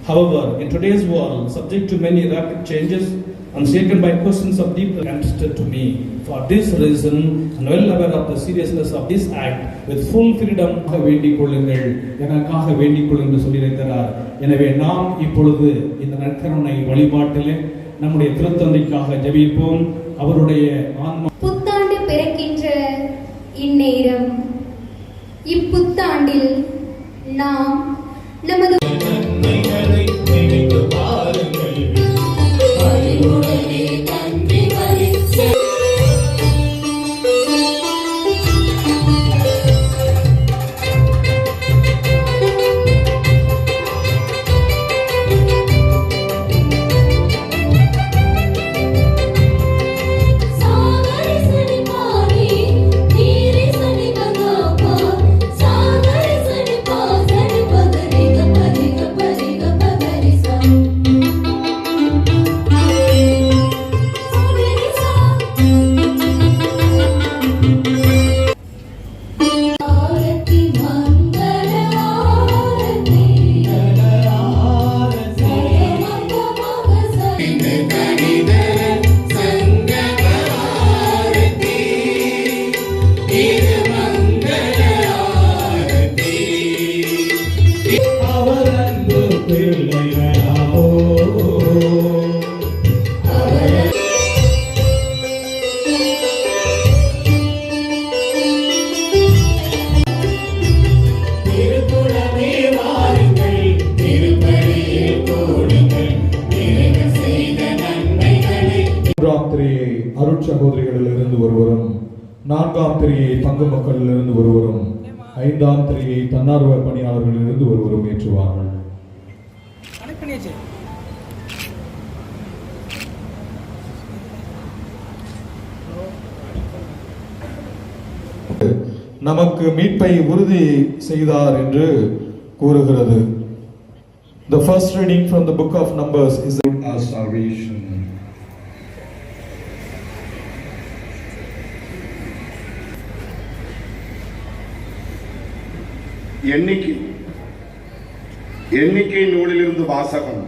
However, in today's world, subject to many rapid changes and shaken by questions of deep interest to me. For this reason, and well aware of the seriousness of this act, with full freedom, வேண்டிக் கொள்ளுங்கள், எனக்காக வேண்டிக் கொள்ளுங்கள் என்று சொல்லியிருக்கிறார். எனவே நாம் இப்பொழுது இந்த நற்கருணை வழிபாட்டிலே நம்முடைய திருத்தந்தைக்காக ஜெபிப்போம். அவருடைய ஆன்மா புத்தாண்டு பிறக்கின்ற இந்நேரம், இப்புத்தாண்டில் நாம் நமது அருட்சகோதரிகளிலிருந்து ஒருவரும், 4ஆம் திரியை பங்கு மக்களிலிருந்து ஒருவரும், 5ஆம் திரியை தன்னார்வ பணியாளர்களிலிருந்து ஒருவரும் ஏற்றுவார்கள். நமக்கு மீட்பை உறுதி செய்தார் என்று கூறுகிறது. The first reading from the book of Numbers is our salvation. எண்ணிக்கை நூலிலிருந்து வாசகம்.